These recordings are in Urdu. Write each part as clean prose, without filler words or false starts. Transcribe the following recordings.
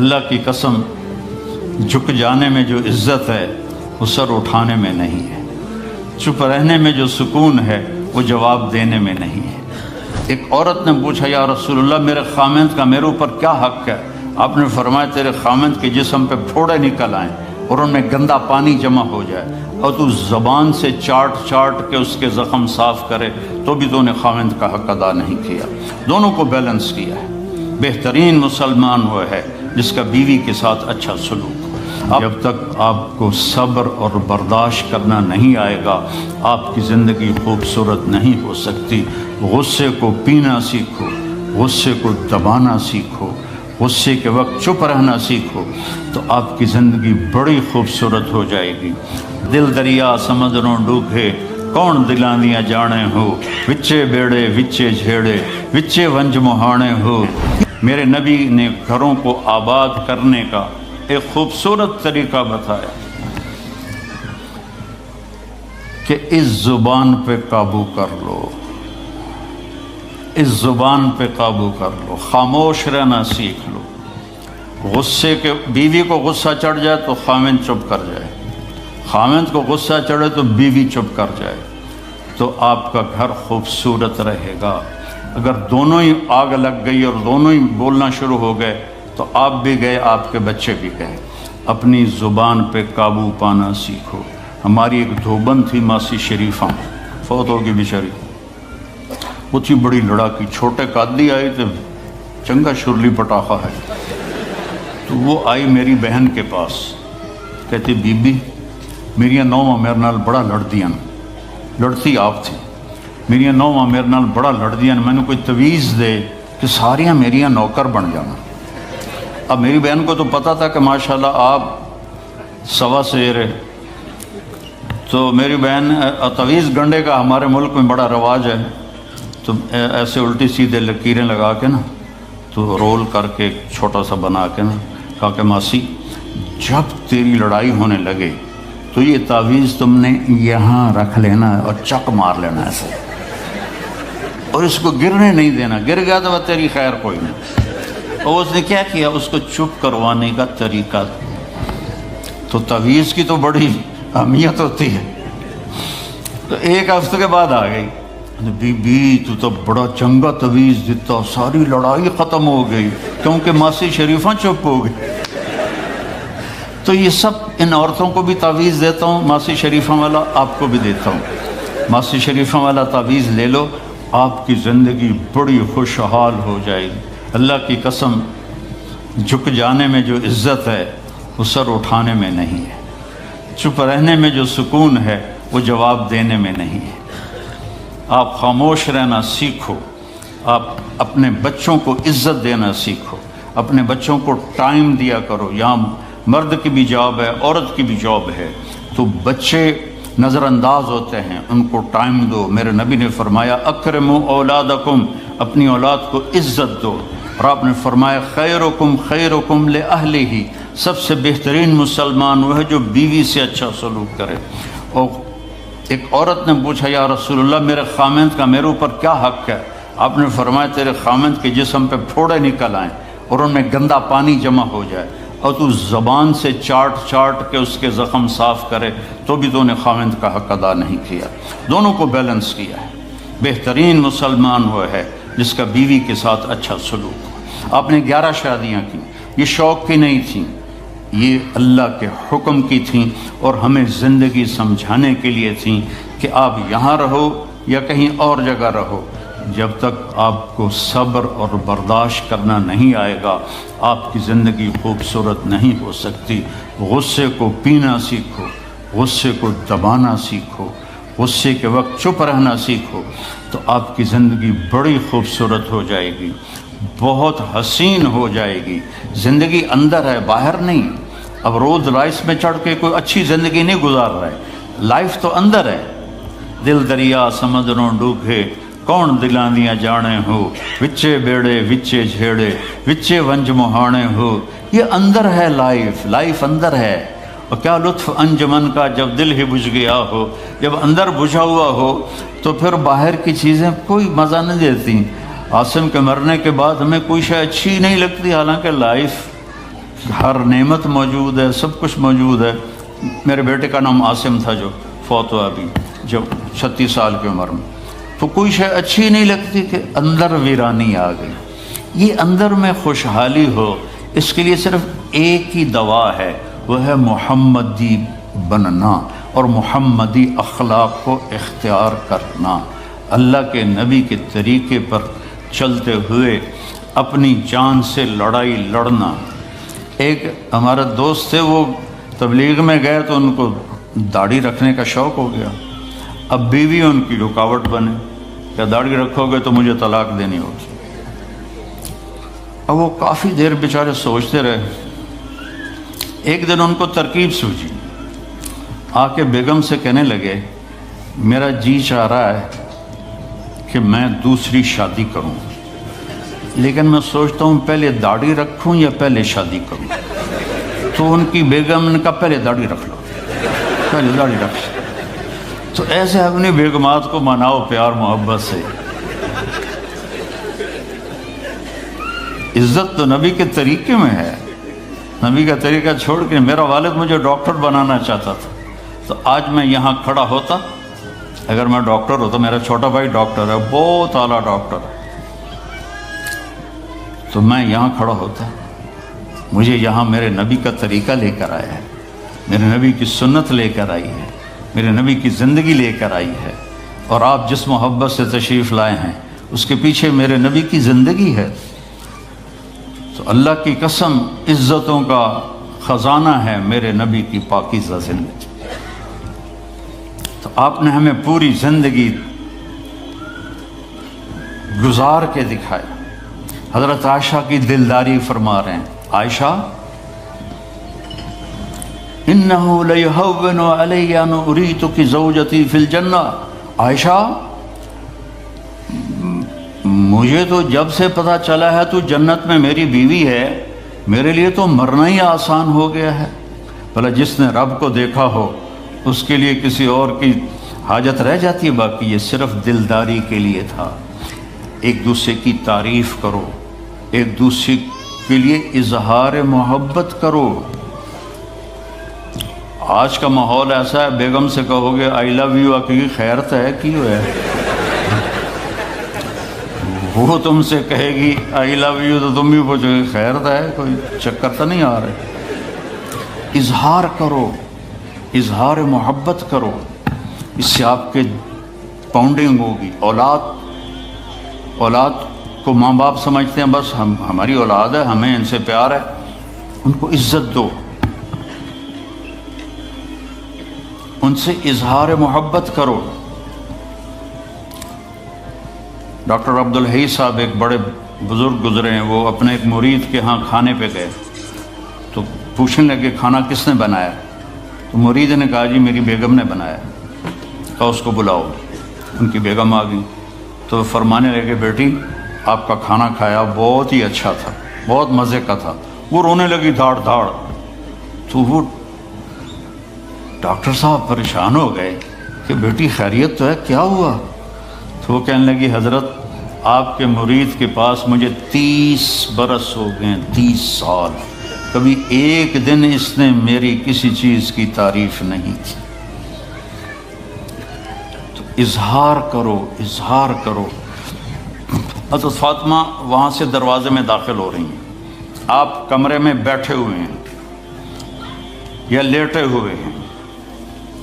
اللہ کی قسم جھک جانے میں جو عزت ہے وہ سر اٹھانے میں نہیں ہے، چپ رہنے میں جو سکون ہے وہ جواب دینے میں نہیں ہے۔ ایک عورت نے پوچھا یا رسول اللہ میرے خامند کا میرے اوپر کیا حق ہے؟ آپ نے فرمایا تیرے خامند کے جسم پہ پھوڑے نکل آئیں اور ان میں گندا پانی جمع ہو جائے اور تو زبان سے چاٹ کے اس کے زخم صاف کرے تو بھی تو نے خامند کا حق ادا نہیں کیا۔ دونوں کو بیلنس کیا ہے۔ بہترین مسلمان وہ ہے جس کا بیوی کے ساتھ اچھا سلوک ہو۔ جب تک آپ کو صبر اور برداشت کرنا نہیں آئے گا آپ کی زندگی خوبصورت نہیں ہو سکتی۔ غصے کو پینا سیکھو، غصے کو دبانا سیکھو، غصے کے وقت چپ رہنا سیکھو تو آپ کی زندگی بڑی خوبصورت ہو جائے گی۔ دل دریا سمندروں ڈوبے کون دلاں دیاں جانے ہو، وچے بیڑے وچے جھیڑے وچے ونج مہانے ہو۔ میرے نبی نے گھروں کو آباد کرنے کا ایک خوبصورت طریقہ بتایا کہ اس زبان پہ قابو کر لو، اس زبان پہ قابو کر لو، خاموش رہنا سیکھ لو۔ غصے کے بیوی کو غصہ چڑھ جائے تو خامند چپ کر جائے، خامند کو غصہ چڑھے تو بیوی چپ کر جائے تو آپ کا گھر خوبصورت رہے گا۔ اگر دونوں ہی آگ لگ گئی اور دونوں ہی بولنا شروع ہو گئے تو آپ بھی گئے، آپ کے بچے بھی گئے۔ اپنی زبان پہ قابو پانا سیکھو۔ ہماری ایک دھوبن تھی ماسی شریفہ، فوت ہوگی بیچاری، وہ تھی بڑی لڑاکی، چھوٹے قادی آئے تھے، چنگا شرلی پٹاخہ ہے، تو وہ آئی میری بہن کے پاس، کہتی بی بی میری نوواں میرے نال بڑا لڑدیاں، لڑتی آپ تھی، میری نوواں میرے نال بڑا لڑدیاں، میں نے کوئی تویز دے کہ ساریاں میریاں نوکر بن جانا۔ اب میری بہن کو تو پتہ تھا کہ ماشاءاللہ آپ سوا سیر ہے، تو میری بہن تویز گنڈے کا ہمارے ملک میں بڑا رواج ہے، تو ایسے الٹی سیدھے لکیریں لگا کے نا تو رول کر کے چھوٹا سا بنا کے نا کہا کہ ماسی جب تیری لڑائی ہونے لگے تو یہ تعویذ تم نے یہاں رکھ لینا اور چک مار لینا ایسے، اور اس کو گرنے نہیں دینا، گر گیا تو وہ تیری خیر کوئی نہیں۔ اور اس نے کیا کیا، اس کو چپ کروانے کا طریقہ، تو تعویذ کی تو بڑی اہمیت ہوتی ہے۔ تو ایک ہفتے کے بعد آ گئی، بی بی تو بڑا چنگا تویز دیتا، ساری لڑائی ختم ہو گئی کیونکہ ماسی شریفہ چپ ہو گئی۔ تو یہ سب ان عورتوں کو بھی تعویذ دیتا ہوں، ماسی شریفہ والا آپ کو بھی دیتا ہوں، ماسی شریفہ والا تعویذ لے لو، آپ کی زندگی بڑی خوشحال ہو جائے گی۔ اللہ کی قسم جھک جانے میں جو عزت ہے وہ سر اٹھانے میں نہیں ہے، چپ رہنے میں جو سکون ہے وہ جواب دینے میں نہیں ہے۔ آپ خاموش رہنا سیکھو، آپ اپنے بچوں کو عزت دینا سیکھو، اپنے بچوں کو ٹائم دیا کرو۔ یہاں مرد کی بھی جاب ہے، عورت کی بھی جاب ہے، تو بچے نظر انداز ہوتے ہیں، ان کو ٹائم دو۔ میرے نبی نے فرمایا اکرموا اولادکم، اپنی اولاد کو عزت دو، اور آپ نے فرمایا خیرکم خیرکم لأہلہ، سب سے بہترین مسلمان وہ ہے جو بیوی سے اچھا سلوک کرے۔ اور ایک عورت نے پوچھا یا رسول اللہ میرے خامند کا میرے اوپر کیا حق ہے؟ آپ نے فرمایا تیرے خامند کے جسم پہ پھوڑے نکل آئیں اور ان میں گندا پانی جمع ہو جائے اور تو زبان سے چاٹ کے اس کے زخم صاف کرے تو بھی تو نے خامند کا حق ادا نہیں کیا۔ دونوں کو بیلنس کیا ہے۔ بہترین مسلمان وہ ہے جس کا بیوی کے ساتھ اچھا سلوک ہو۔ آپ نے 11 شادیاں کی، یہ شوق کی نہیں تھیں، یہ اللہ کے حکم کی تھیں اور ہمیں زندگی سمجھانے کے لیے تھیں کہ آپ یہاں رہو یا کہیں اور جگہ رہو، جب تک آپ کو صبر اور برداشت کرنا نہیں آئے گا آپ کی زندگی خوبصورت نہیں ہو سکتی۔ غصے کو پینا سیکھو، غصے کو دبانا سیکھو، غصے کے وقت چپ رہنا سیکھو تو آپ کی زندگی بڑی خوبصورت ہو جائے گی، بہت حسین ہو جائے گی۔ زندگی اندر ہے، باہر نہیں۔ اب رولز رائس میں چڑھ کے کوئی اچھی زندگی نہیں گزار رہا ہے، لائف تو اندر ہے۔ دل دریا سمندروں ڈوبے کون دلاں دیاں جانے ہو، وچے بیڑے وچے جھیڑے وچے ونج مہانے ہو۔ یہ اندر ہے، لائف اندر ہے۔ اور کیا لطف انجمن کا جب دل ہی بجھ گیا ہو، جب اندر بجھا ہوا ہو تو پھر باہر کی چیزیں کوئی مزہ نہیں دیتی۔ عاصم کے مرنے کے بعد ہمیں کوئی شے اچھی نہیں لگتی، حالانکہ لائف ہر نعمت موجود ہے، سب کچھ موجود ہے۔ میرے بیٹے کا نام عاصم تھا جو فوت ہوا ابھی جب 36 سال کی عمر میں، تو کوئی شے اچھی نہیں لگتی کہ اندر ویرانی آ گئی۔ یہ اندر میں خوشحالی ہو، اس کے لیے صرف ایک ہی دوا ہے، وہ ہے محمدی بننا اور محمدی اخلاق کو اختیار کرنا، اللہ کے نبی کے طریقے پر چلتے ہوئے اپنی جان سے لڑائی لڑنا۔ ایک ہمارا دوست تھے، وہ تبلیغ میں گئے تو ان کو داڑھی رکھنے کا شوق ہو گیا، اب بیوی ان کی رکاوٹ بنے کہ داڑھی رکھو گے تو مجھے طلاق دینی ہوگی۔ اب وہ کافی دیر بیچارے سوچتے رہے، ایک دن ان کو ترکیب سوچی، آ کے بیگم سے کہنے لگے میرا جی چاہ رہا ہے کہ میں دوسری شادی کروں، لیکن میں سوچتا ہوں پہلے داڑھی رکھوں یا پہلے شادی کروں۔ تو ان کی بیگم نے کہا پہلے داڑھی رکھ لو، پہلے داڑھی رکھ لو۔ تو ایسے اپنی بیگمات کو مناؤ پیار محبت سے۔ عزت تو نبی کے طریقے میں ہے، نبی کا طریقہ چھوڑ کے میرا والد مجھے ڈاکٹر بنانا چاہتا تھا، تو آج میں یہاں کھڑا ہوتا، اگر میں ڈاکٹر ہوتا، میرا چھوٹا بھائی ڈاکٹر ہے، بہت اعلیٰ ڈاکٹر ہے، تو میں یہاں کھڑا ہوتا۔ مجھے یہاں میرے نبی کا طریقہ لے کر آیا ہے، میرے نبی کی سنت لے کر آئی ہے، میرے نبی کی زندگی لے کر آئی ہے، اور آپ جس محبت سے تشریف لائے ہیں اس کے پیچھے میرے نبی کی زندگی ہے۔ تو اللہ کی قسم عزتوں کا خزانہ ہے میرے نبی کی پاکیزہ زندگی۔ تو آپ نے ہمیں پوری زندگی گزار کے دکھایا۔ حضرت عائشہ کی دلداری فرما رہے ہیں، عائشہ انہو لیہون علی ان اریتک زوجتی فی الجنہ، عائشہ مجھے تو جب سے پتہ چلا ہے تو جنت میں میری بیوی ہے، میرے لیے تو مرنا ہی آسان ہو گیا ہے۔ بھلا جس نے رب کو دیکھا ہو اس کے لیے کسی اور کی حاجت رہ جاتی ہے؟ باقی یہ صرف دلداری کے لیے تھا۔ ایک دوسرے کی تعریف کرو، ایک دوسرے کے لیے اظہار محبت کرو۔ آج کا ماحول ایسا ہے، بیگم سے کہو گے آئی لو یو، کی خیر تو ہے کیوں ہے، وہ تم سے کہے گی آئی لو یو تو تم بھی پوچھو گے خیر تو ہے، کوئی چکر تو نہیں آ رہے۔ اظہار کرو، اظہار محبت کرو، اس سے آپ کے پاؤنڈنگ ہوگی۔ اولاد کو ماں باپ سمجھتے ہیں بس ہماری اولاد ہے، ہمیں ان سے پیار ہے، ان کو عزت دو، ان سے اظہار محبت کرو۔ ڈاکٹر عبدالحی صاحب ایک بڑے بزرگ گزرے ہیں، وہ اپنے ایک مرید کے ہاں کھانے پہ گئے تو پوچھنے لگے کھانا کس نے بنایا؟ تو مرید نے کہا جی میری بیگم نے بنایا۔ کہا اس کو بلاؤ۔ ان کی بیگم آ گئی تو فرمانے لگے بیٹی آپ کا کھانا کھایا بہت ہی اچھا تھا، بہت مزے کا تھا۔ وہ رونے لگی دھاڑ دھاڑ۔ تو وہ ڈاکٹر صاحب پریشان ہو گئے کہ بیٹی خیریت تو ہے، کیا ہوا؟ تو وہ کہنے لگی حضرت آپ کے مرید کے پاس مجھے 30 برس ہو گئے، 30 سال، کبھی ایک دن اس نے میری کسی چیز کی تعریف نہیں کی۔ تو اظہار کرو، اظہار کرو۔ حضرت فاطمہ وہاں سے دروازے میں داخل ہو رہی ہیں، آپ کمرے میں بیٹھے ہوئے ہیں یا لیٹے ہوئے ہیں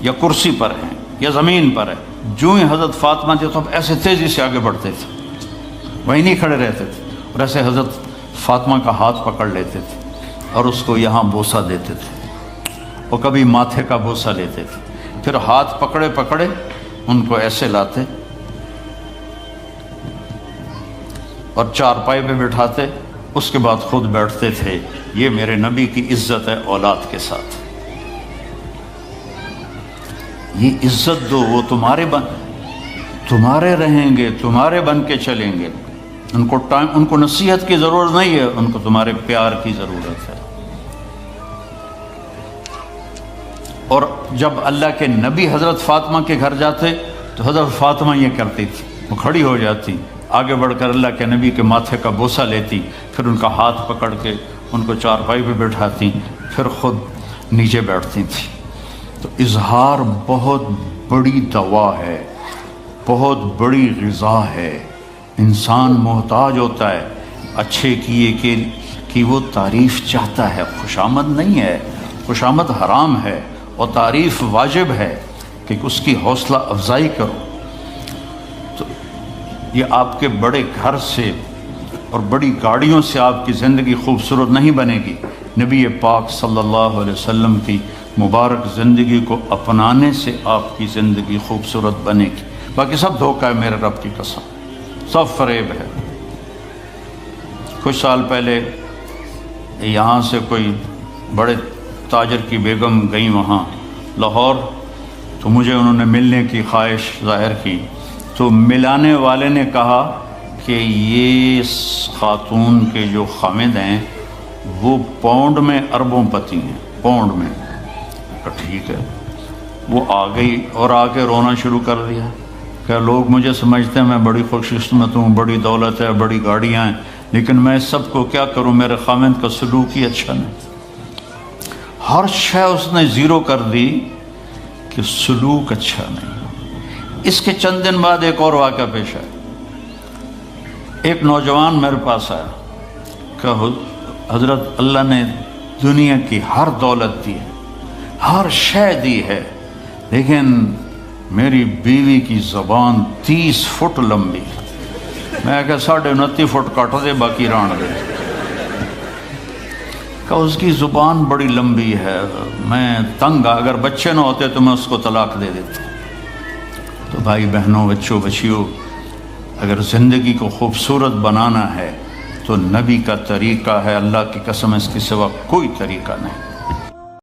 یا کرسی پر ہیں یا زمین پر ہے، جو ہی حضرت فاطمہ تھے تو ایسے تیزی سے آگے بڑھتے تھے، وہیں نہیں کھڑے رہتے تھے، اور ایسے حضرت فاطمہ کا ہاتھ پکڑ لیتے تھے اور اس کو یہاں بوسہ دیتے تھے، اور کبھی ماتھے کا بوسہ لیتے تھے، پھر ہاتھ پکڑے پکڑے ان کو ایسے لاتے اور چارپائی پہ بٹھاتے، اس کے بعد خود بیٹھتے تھے۔ یہ میرے نبی کی عزت ہے اولاد کے ساتھ۔ یہ عزت دو، وہ تمہارے رہیں گے، تمہارے بن کے چلیں گے۔ ان کو نصیحت کی ضرورت نہیں ہے، ان کو تمہارے پیار کی ضرورت ہے۔ اور جب اللہ کے نبی حضرت فاطمہ کے گھر جاتے تو حضرت فاطمہ یہ کرتی تھی، وہ کھڑی ہو جاتی، آگے بڑھ کر اللہ کے نبی کے ماتھے کا بوسہ لیتی، پھر ان کا ہاتھ پکڑ کے ان کو چارپائی پہ بٹھاتی پھر خود نیچے بیٹھتی تھی۔ تو اظہار بہت بڑی دوا ہے، بہت بڑی غذا ہے۔ انسان محتاج ہوتا ہے اچھے کیے کہ وہ تعریف چاہتا ہے، خوشامد نہیں ہے، خوشامد حرام ہے، اور تعریف واجب ہے کہ اس کی حوصلہ افزائی کرو۔ تو یہ آپ کے بڑے گھر سے اور بڑی گاڑیوں سے آپ کی زندگی خوبصورت نہیں بنے گی، نبی پاک صلی اللہ علیہ وسلم کی مبارک زندگی کو اپنانے سے آپ کی زندگی خوبصورت بنے گی۔ باقی سب دھوکہ ہے، میرے رب کی قسم، سب فریب ہے۔ کچھ سال پہلے یہاں سے کوئی بڑے تاجر کی بیگم گئیں وہاں لاہور، تو مجھے انہوں نے ملنے کی خواہش ظاہر کی، تو ملانے والے نے کہا کہ یہ خاتون کے جو خامد ہیں وہ پاؤنڈ میں اربوں پتی ہیں، پاؤنڈ میں۔ کہا ٹھیک ہے۔ وہ آ گئی اور آ کے رونا شروع کر دیا کہ لوگ مجھے سمجھتے ہیں میں بڑی خوش قسمت ہوں، بڑی دولت ہے، بڑی گاڑیاں ہیں، لیکن میں سب کو کیا کروں، میرے خامد کا سلوک ہی اچھا نہیں۔ ہر شے اس نے زیرو کر دی کہ سلوک اچھا نہیں۔ اس کے چند دن بعد ایک اور واقعہ پیش آیا۔ ایک نوجوان میرے پاس آیا کہ حضرت اللہ نے دنیا کی ہر دولت دی ہے، ہر شے دی ہے، لیکن میری بیوی کی زبان 30 فٹ لمبی۔ میں کہا 29.5 فٹ کاٹ دے، باقی ران دے۔ کہ اس کی زبان بڑی لمبی ہے، میں تنگ، اگر بچے نہ ہوتے تو میں اس کو طلاق دے دیتا۔ تو بھائی بہنوں، بچوں بچیوں، اگر زندگی کو خوبصورت بنانا ہے تو نبی کا طریقہ ہے، اللہ کی قسم اس کے سوا کوئی طریقہ نہیں۔